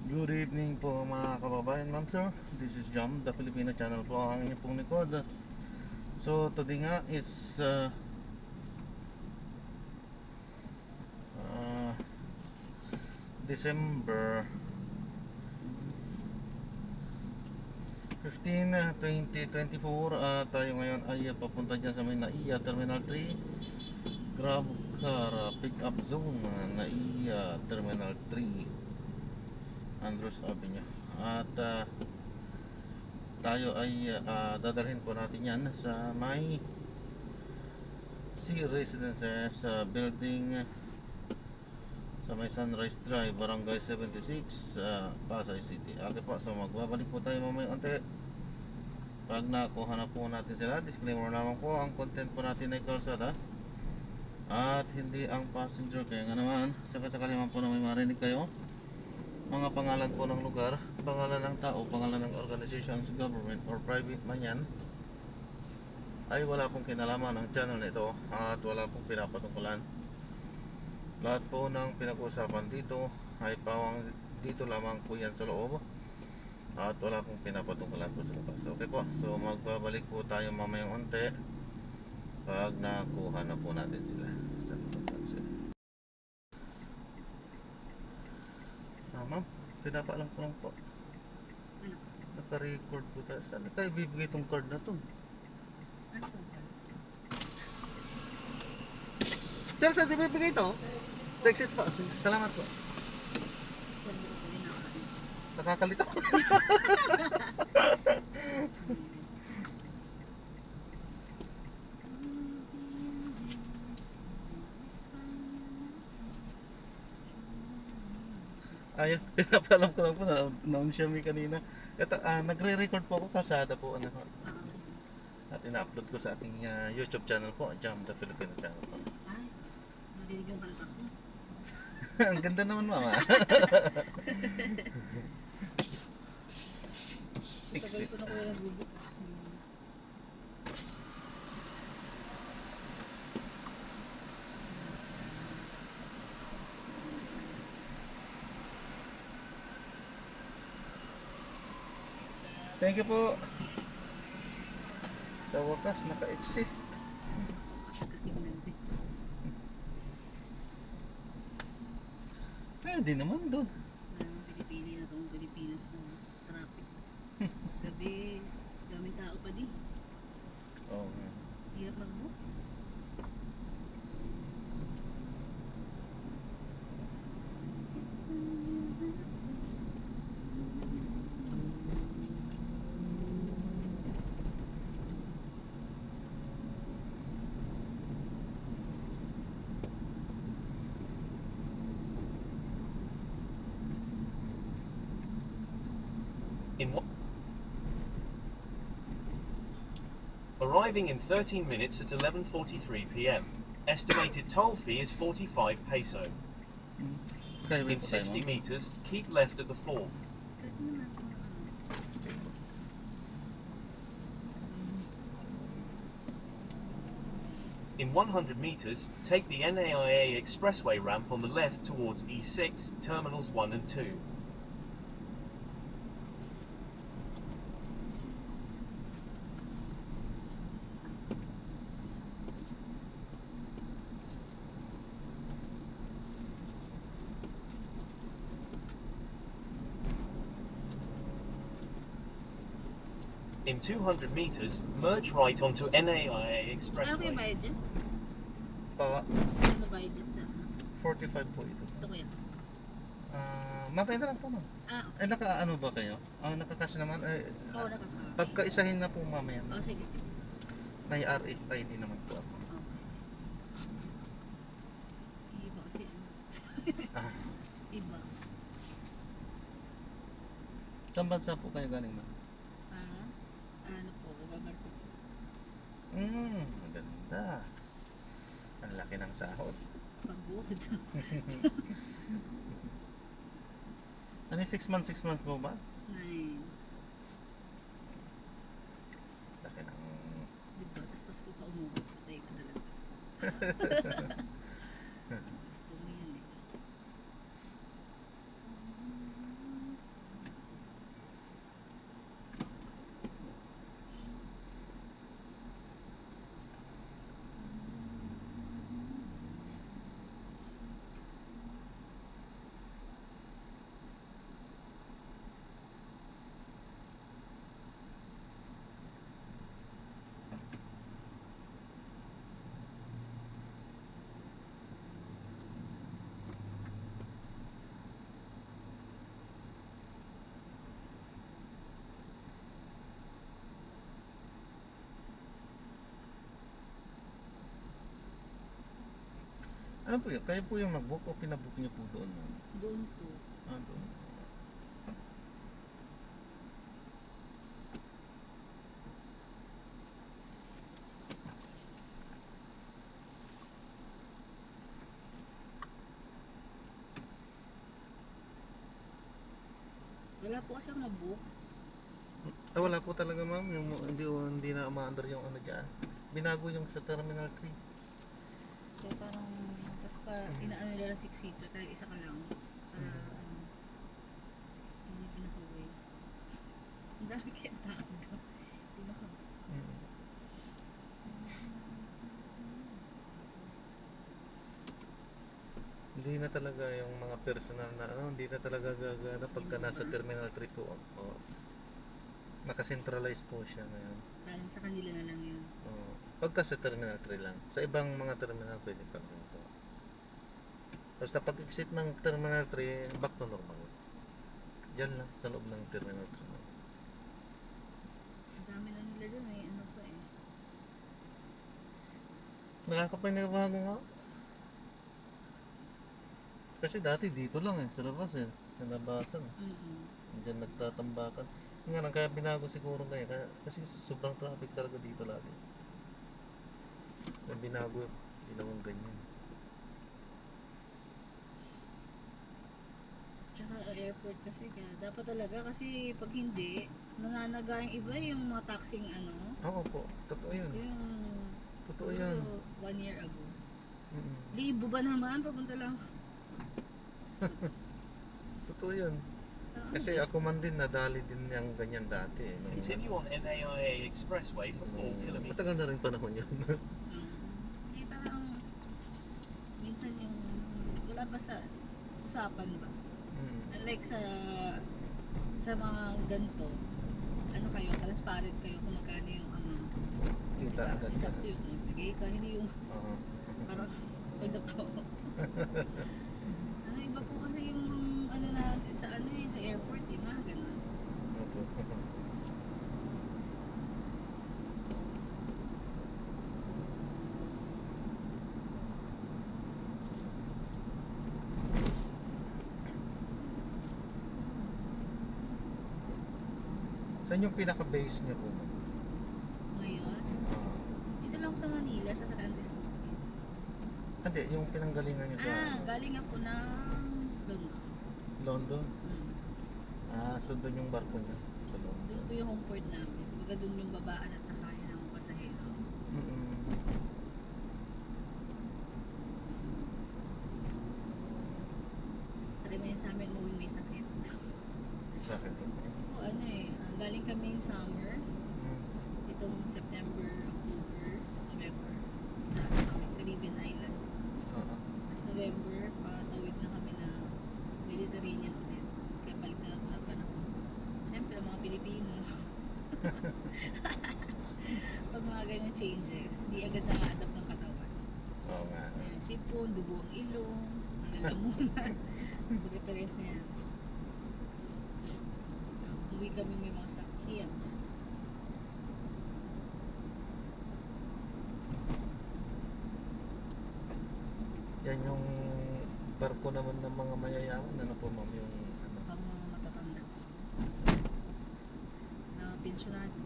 Good evening po mga kababayan, ma'am sir. This is Jam, the Filipino channel po ang inyong pong likod. So today nga is December 15, 2024. Tayo ngayon ay papunta dyan sa may NAIA Terminal 3 Grab Car Pick Up Zone, NAIA Terminal 3 Andros Avenue. At tayo ay dadalhin po natin yan sa may C Residences building sa may Sunrise Drive, Barangay 76, Pasay City. Okay po, so magbabalik po tayo mamaya unti pag nakuha na po natin sila. Disclaimer naman po, ang content po natin ay kalsada at hindi ang passenger. Kaya nga naman, sakasakali man po na may marinig kayo mga pangalan po ng lugar, pangalan ng tao, pangalan ng organizations, government or private man yan, ay wala pong kinalaman ng channel nito at wala pong pinapatungkulan. Lahat po ng pinag-usapan dito ay pawang dito lamang po yan sa loob at wala pong pinapatungkulan po sa labas. Okay po, so magbabalik po tayo mamayang unti pag nakuha na po natin sila sa pagkansil. Ma'am, pinapaalam ko lang po. Ano? Naka-record po tayo. Saan kayo bibigay itong card na to? Ano po dyan? Sir, saan di bibigay ito? Sa exit po. Salamat po. Dyan mo ko din ako. Nakakalito. Ayun, pinapaalam ko lang po na na-on mi kanina. Ito, nagre-record po ako kalsada po. Ano, at ina-upload ko sa ating YouTube channel po, Jam the Filipino channel po. Ay, marinig yung kanta ko. Ang ganda naman, mama. Tagal ko na ko yung nagbubukas. Thank you po. Sa wakas, naka-exit. Kasi nandi. Pwede naman doon. Pinipili na itong Pilipinas na traffic. Gabi, daming tao pa di. Oo. Hirap mag-book. Arriving in 13 minutes at 11:43 p.m. Estimated toll fee is 45 peso. In 60 meters, keep left at the fall. In 100 meters, take the NAIA expressway ramp on the left towards E6, terminals 1 and 2. In 200 meters, merge right onto NAIA Ano kayo expressway. bayad dyan? Pa, Ano bayad dyan sa... 45 po ito. Ito kuya. Mamaya na lang po, ma'am. Okay. Naka-ano ba kayo? Naka-cash naman. Oo, nakaka. Pagkaisahin na po mamaya. Oh, sige, sige. May RFID naman po ako. Okay. Iba kasi ano. Ah, Iba. saan bansa po kayo galing, ma'am? Ano po, babarko po. Maganda. Ang laki ng sahod. Pagbuhod. Ano yung 6 months po ba? 9. Laki ng... Diba? Tapos Pasko ka umuwi. Patay ka talaga. Gusto mo yan eh. Ano po yun? Kaya po yung mag-book o pinabook niyo po doon? Ma'am? Doon po. Doon. Wala po kasi ako na-book. Wala po talaga ma'am, yung hindi na umaandar yung ano dyan. Binago yung sa Terminal 3. Kaya parang, tapos pa, inaano nila 6-seater, kaya isa ka lang. Para, hindi pinaka-way. Ang dami kaya tao doon. Hindi maka-book. Hindi na talaga yung mga personal na ano, hindi na talaga gagana pagka nasa Terminal 3 po. Naka-centralize po siya ngayon. Parang sa kanila na lang yun. Pagka sa Terminal 3 lang. Sa ibang mga terminal pwede pa rin po. Basta pag exit ng Terminal 3, back to normal. Diyan lang, sa loob ng Terminal 3. Ang dami na nila dyan eh. Ano pa eh. Nakakapanibago nga. Kasi dati dito lang sa labas sa labasan. Diyan nagtatambakan. Nga lang, kaya binago siguro ngayon. Kasi sobrang traffic talaga dito lagi. Kaya binago, ginawang ganyan. Tsaka airport kasi kaya dapat talaga kasi pag hindi, nananaga yung iba yung mga taxing ano. Oo po, totoo yun. Gusto yung Totoo yan. 1 year ago. Libo ba naman? Papunta lang. Totoo yun. Kasi ako man din nadali din yung ganyan dati. Continue on NAIA Expressway for 4 kilometers. Matagal na rin panahon yun. Eh parang minsan yung wala ba sa usapan ba? Unlike sa mga ganito, ano kayo, transparent kayo kung magkano yung amount. Kita agad. It's up to you kung magbigay ka, hindi yung parang hold up ko. Ano, iba po kasi yung ano natin sa ano eh, sa airport, di ba? Ganun. Saan yung pinaka-base niyo po? Ngayon, dito lang ako sa Manila, sa San Andres po. Hindi, yung pinanggalingan niyo sa Galing ako ng London. London? So doon yung barko niya sa London. Doon po yung home port namin. Baga doon yung babaan at sakayan ng pasahero. Tari mo yun sa amin, umuwing may sakit. Bakit? Kasi po ano eh, galing kaming summer, itong September, October, November, sa Caribbean Island. Tapos November, patawid na kami na Mediterranean ulit. Kaya balik na lang po ang panahon. Siyempre, mga Pilipino. Pag mga ganyan changes, hindi agad na-adapt ng katawan. Oo nga. Sipon, dugo ang ilong, nalalamunan. Pare-pares na yan. Uwi kami may mga sakit. Yan yung barko naman ng mga mayayaman. Ano po ma'am yung ano? Pang mga matatanda. Na pensyonado.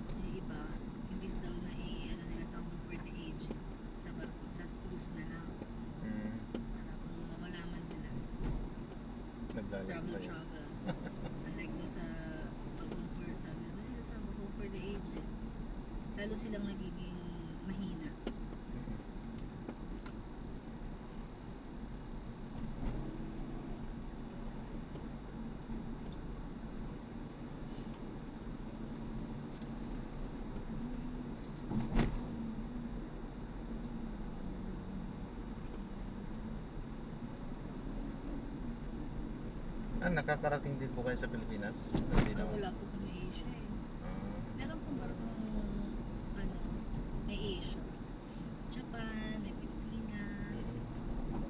Yung iba, imbis daw na ano nila sa home for the age, sa barko, sa cruise na lang. Para kung mamalaman sila. Naglalagay. Travel. Unlike doon sa pag-home for sa, doon sila sa home for the age eh. Lalo silang nagiging mahina. Nakakarating din po kayo sa Pilipinas? Hindi naman. Wala po kami Asia eh. Meron pong barkong ano, may Asia. Japan, may Pilipinas.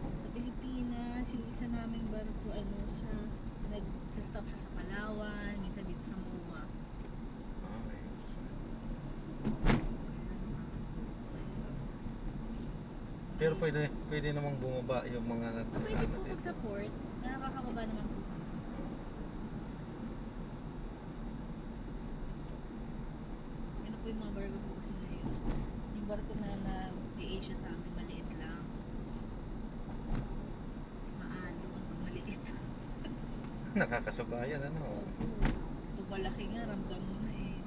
Sa Pilipinas, Tapos yung isa naming barko, ano siya, nag-stop siya sa Palawan, isa dito sa MOA. Ayos. Pero pwede namang bumaba yung mga Pwede po dito. pag sa port, nakakababa naman po kami. Yan na po yung mga barko po kasi ngayon. Yung barko na nag-PA siya sa amin, maliit lang. Maalo ang maliit. Nakakasukayan, ano? Pag malaki nga, ramdam mo na eh.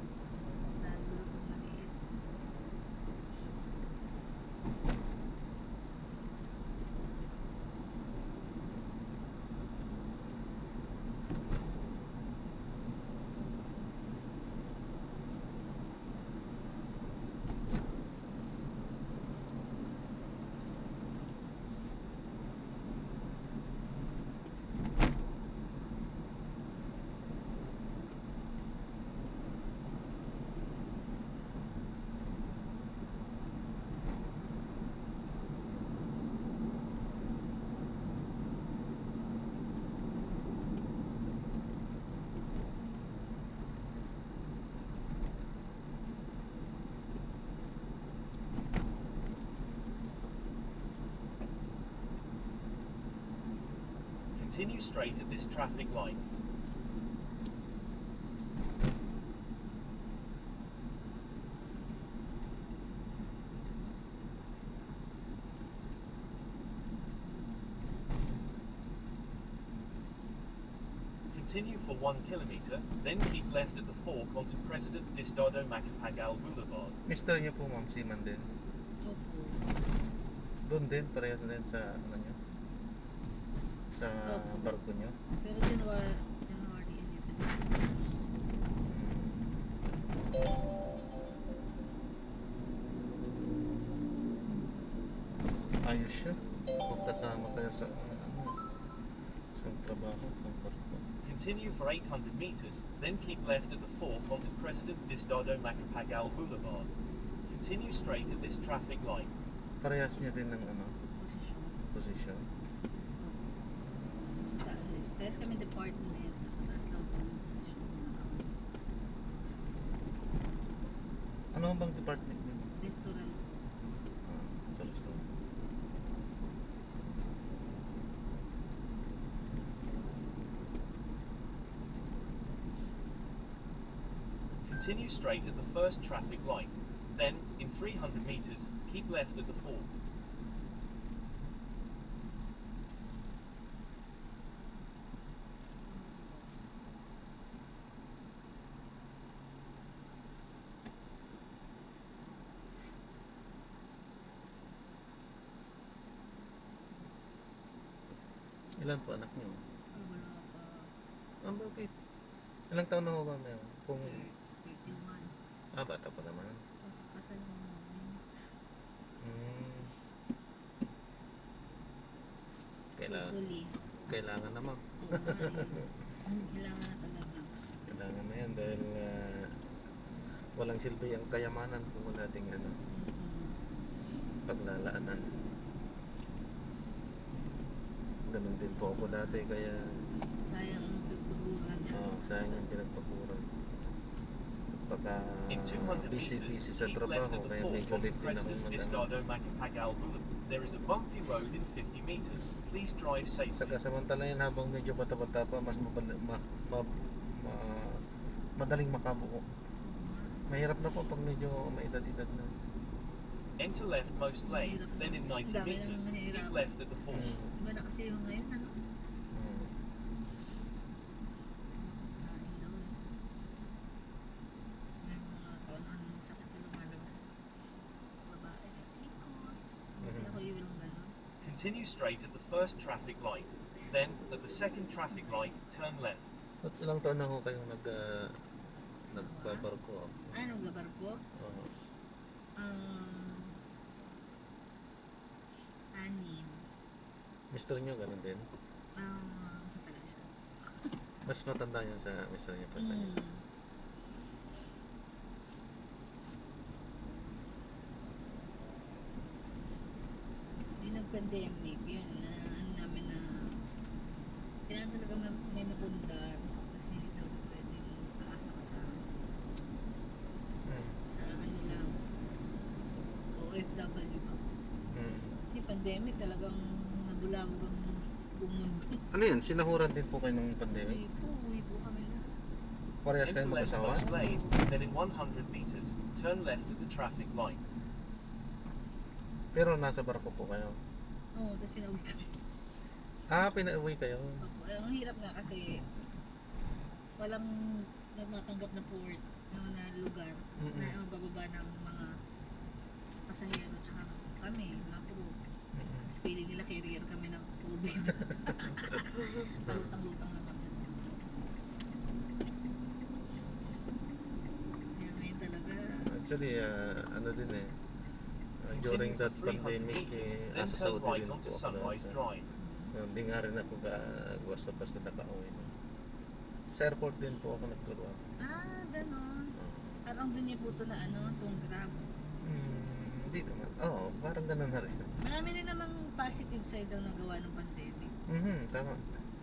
Lalo pag maliit. Continue straight at this traffic light. Continue for 1 kilometer, then keep left at the fork onto President Diosdado Macapagal Boulevard. Mister niyo po, ma'am, seaman din. Opo. Doon din, parehas din sa ano niyo? Sa Opo. barko niyo. Pero January 11. Ayos siya. Kung kasama kayo sa isang trabaho, isang barko. Continue for 800 meters, then keep left at the fork onto President Diosdado Macapagal Boulevard. Continue straight at this traffic light. Parehas niyo din ng ano, Posisyon. position. Sa taas. Parehas kami department. Mas mataas lang po yung posisyon na kami. Ano bang department niyo? Restaurant. Sa restaurant. Continue straight at the first traffic light. Then, in 300 meters, keep left at the fork. Ilan po anak niyo? Ay, wala pa. Bakit? Ilang taon na ho ba meron? Kung 31. bata pa naman. Pagkakasal mo namin. Hmm. Kailangan, Hopefully. kailangan naman. Oo nga eh. Kailangan na talaga. Kailangan na yan dahil walang silbi ang kayamanan kung wala ating ano, paglalaanan. Ganun din po ako dati kaya Sayang ang pagpaguran. sayang yung pinagpaguran. Pagka In 200 busy meters, sa keep trabaho left at the kaya fork medyo onto late din ako President mag Diosdado Macapagal Boulevard. There is a bumpy road in 50 meters. Please drive safely. Saka samantala yun habang medyo bata-bata pa mas madaling makabuo. Mahirap na po pag medyo may edad-edad na. Enter leftmost lane, then in 90 Dami meters, nang keep mahirap. left at the fork. Iba na kasi yung ngayon, ano? Hmm. Kain daw eh. May mga kaano-anong sakit na lumalabas. Babae, ikos. Buti ako yung walang gano'n. Continue straight at the first traffic light. Then, at the second traffic light, turn left. At ilang taon na ho kayong nagbabarko? Ano, gabar ko? Oo. 6. Mister nyo ganun din? Matagal siya. Mas matanda yun sa mister nyo pa sa inyo. Hindi nag-pandemic, yun, ano namin na Kailangan talaga may mapundar kasi hindi talaga pwedeng aasa ka sa ano lang, OFW ba? Kasi pandemic talagang nabulawag ang buong mundo. Ano yan? Sinahuran din po kayo ng pandemic? Uwi po kami na. Parehas Enter kayo mag-asawa? leftmost lane, then in 100 meters, turn left at the traffic light. Pero nasa barko po kayo? Oo, tapos pinauwi kami. Pinauwi kayo? Opo. Ang hirap nga kasi walang nagmatanggap na port na lugar na magbababa ng mga pasahero tsaka kami, mga crew. Kasi feeling nila carrier kami ng COVID. Palutang-lutang lang kami. Kaya ngayon talaga, Actually, ano din eh. During Continue that for 300 pandemic, meters, then nasa turn Saudi right rin onto po ako Sunrise dati. Drive. Hindi nga rin ako basta nakauwi. No? Sa airport din po ako nagturuan. ganon. Parang dun niyo po ito na ano, itong Grab. Hindi naman. Oo, parang ganun na rin. Marami rin namang positive side ang nagawa ng pandemic. Tama.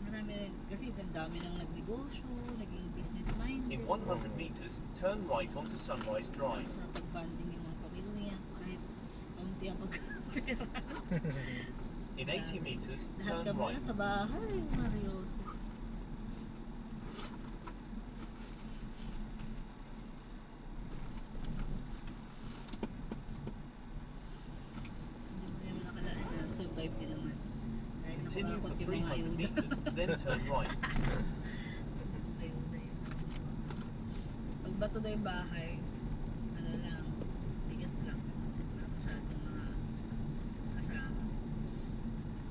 Marami rin. Kasi ang dami nang nagnegosyo, naging business minded. In 100 meters, turn right onto Sunrise Drive. Sa pagbanding yung mga pamilya, kahit kaunti ang pagkapera. In 80 meters, Lahat turn kami right. na sa bahay, Marioso. Hindi mo naman nakalaan na survive din naman. Kahit Continue for nakurakot yung mga 300 ayuda. meters, then turn right. Ayuda yun. Pag bato na yung bahay, ano lang, bigas lang. Wala masyadong mga kasama.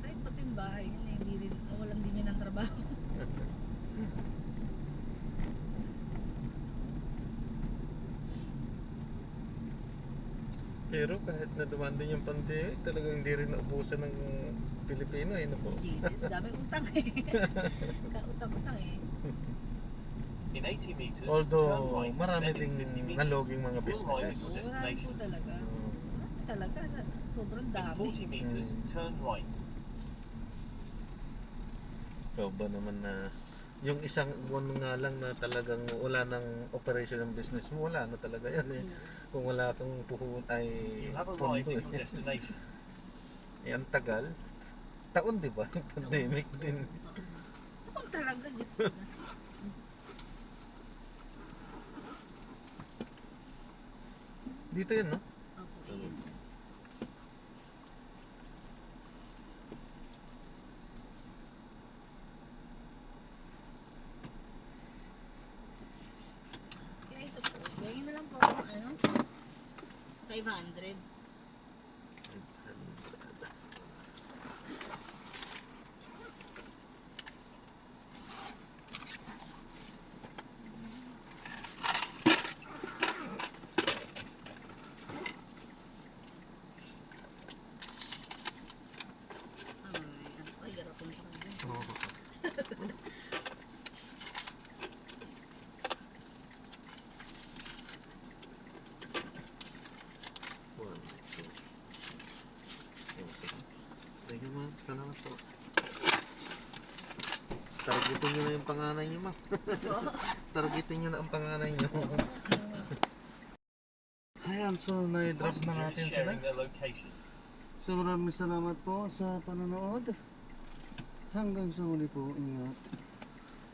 Kahit pati yung bahay yun, hindi rin, nawalan din yun ng trabaho. Pero kahit na dumandin yung pandemic, talagang hindi rin naubusan ng Pilipino. Ano po? Hindi, daming utang eh. Kautang-utang eh. In 80 meters, Although, turn right. marami Then in ding 50 meters, naloging mga you will arrive businesses. at your Marami po destination. talaga. Marami talaga. Sobrang In dami. 40 meters, turn right. So ba naman na yung isang buwan nga lang na talagang wala ng operation ng business mo, wala na talaga yan eh. Kung wala kang ay You have arrived pondo at your eh. destination. Ang tagal. Taon di ba? Pandemic din. Kung talaga, Diyos ko na. Dito yun, no? Opo, yun. Kaya ito po, bigyan na lang po ako, ano, 500. Ay, garapon pa rin. Thank you, ma'am. Salamat po. Targetin nyo na yung panganay nyo, ma'am. Targetin nyo na ang panganay nyo. Ayan, so na-drop na Passengers natin sila. sharing their location. So maraming salamat po sa panonood. Hanggang sa muli po, ingat.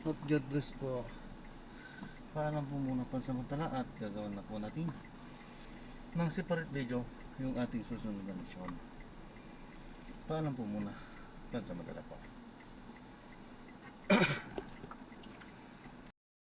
At God bless po. Paalam po muna pansamantala at gagawin na po natin ng separate video yung ating susunod na mission. Paalam po muna pansamantala po.